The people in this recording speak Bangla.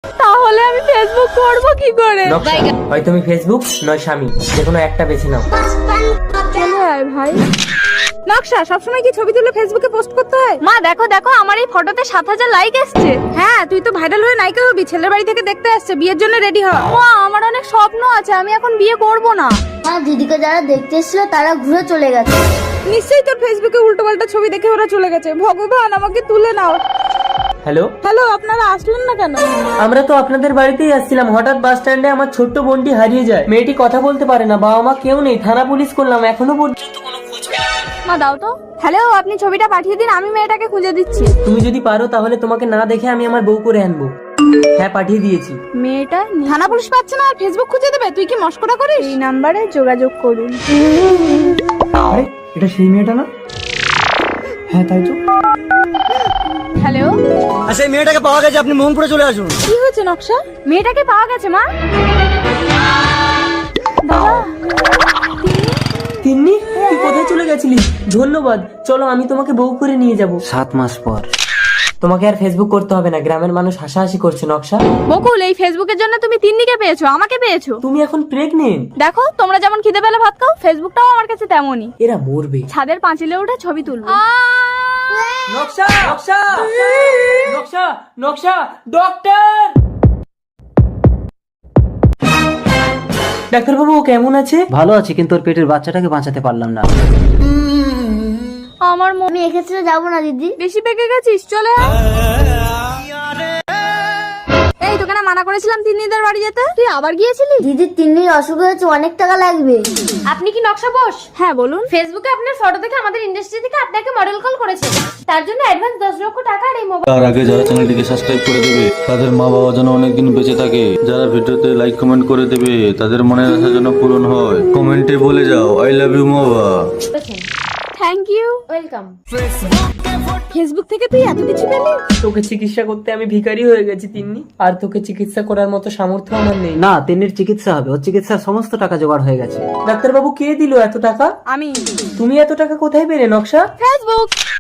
তাহলে আমি ফেসবুক করব কি করে? নকশা, হয় তুমি ফেসবুক নয় স্বামী, যেকোনো একটা বেছে নাও। চলে আয় ভাই। নকশা, সবসময় কি ছবি তুলে ফেসবুকে পোস্ট করতে হয়? মা দেখো দেখো, আমার এই ফটোতে 7000 লাইক এসেছে। হ্যাঁ, তুই তো ভাইরাল হয়ে নায়িকা হবি। ছেলের বাড়ি থেকে দেখতে আসছে, বিয়ের জন্য রেডি হ। মা, আমার অনেক স্বপ্ন আছে, আমি এখন বিয়ে করব না। মা, দিদিকে যারা দেখতে এসেছিল তারা ঘুরে চলে গেছে। নিশ্চয়ই তোর ফেসবুকে উল্টোপাল্টা ছবি দেখে ওরা চলে গেছে। ভগবান, আমাকে তুলে নাও। হ্যালো, হ্যালো, আপনারা আসলেন না কেন? আমরা তো আপনাদের বাড়িতেই আসছিলাম, হঠাৎ বাস স্ট্যান্ডে আমার ছোট্ট বোনটি হারিয়ে যায়। মেয়েটি কথা বলতে পারে না, বাবা মা কেউ নেই, থানা পুলিশ করলাম, এখনো পর্যন্ত কোনো খোঁজ পেলাম না। মা দাও তো। হ্যালো, আপনি ছবিটা পাঠিয়ে দিন, আমি মেয়েটাকে খুঁজে দিচ্ছি। তুমি যদি পারো তাহলে তোমাকে না দেখে আমি আমার বউ করে আনবো। হ্যাঁ, পাঠিয়ে দিয়েছি। মেয়েটা থানা পুলিশ পাচ্ছে না আর ফেসবুক খুঁজে দেবে? তুই কি মস্করা করিস? এই নাম্বারে যোগাযোগ করুন। আরে, এটা সেই মেয়েটা না? হ্যাঁ, তাই তো। হ্যালো, সেই মেয়েটাকে পাওয়া গেছে, আপনি মোহনপুরে চলে আসুন। কি হয়েছে নকশা? মেয়েটাকে পাওয়া গেছে মা। দাদা, তিন্নি, তুই কোথায় চলে গেছিলি? ধন্যবাদ, চলো আমি তোমাকে বউ করে নিয়ে যাব 7 মাস পর। তোমাকে আর ফেসবুক করতে হবে না, গ্রামের মানুষ হাসাহাসি করছে। নকশা, বকুল, এই ফেসবুকের জন্য তুমি তিন্নিকে পেয়েছো, আমাকে পেয়েছো। তুমি এখন প্রেগনেন্ট। দেখো, তোমরা যেমন খিদে পেলে ভাত খাও, ফেসবুকটাও আমার কাছে তেমনই। এরা মরবে। ছাদের পাঁচিলে উঠে ছবি তুলবো। নকশা, নকশা, নকশা, নকশা, ডক্টর! ডাক্তারবাবু, ও কেমন আছে? ভালো আছে, কিন্তু ওর পেটের বাচ্চাটাকে বাঁচাতে পারলাম না। আমার আমি এক্ষেত্রে যাবো না দিদি। বেশি পেকে গেছিস, চলে আয়। এই, তোকে না মানা করেছিলাম তিন্নিদের বাড়ি যেতে, তুই আবার গিয়েছিলি? দিদির তিন্নির অসুখ হয়েছে, অনেক টাকা লাগবে। আপনি কি নকশা বোস? হ্যাঁ বলুন। ফেসবুকে আপনার ফটো দেখে আমাদের ইন্ডাস্ট্রি থেকে আপনাকে মডেল কল করেছে, তার জন্য অ্যাডভান্স 10 লক্ষ টাকা আর এই মোবাইল। তার আগে যারা চ্যানেলটিকে সাবস্ক্রাইব করে দেবে তাদের মা বাবা যেন অনেকদিন বেঁচে থাকে, যারা ভিডিওতে লাইক কমেন্ট করে দেবে তাদের মনের আশা যেন পূরণ হয়। কমেন্টে বলে যাও আই লাভ ইউ বাবা। Thank you. ওয়েলকাম। ফেসবুক থেকে তুই এত কিছু পেলি? তোকে চিকিৎসা করতে আমি ভিখারি হয়ে গেছি তিন্নি, আর তোকে চিকিৎসা করার মতো সামর্থ্য আমার নেই। না, তিন্নির চিকিৎসা হবে, ওর চিকিৎসার সমস্ত টাকা জোগাড় হয়ে গেছে। ডাক্তারবাবু, কে দিল এত টাকা? আমি। তুমি এত টাকা কোথায় পেলে নকশা? ফেসবুক।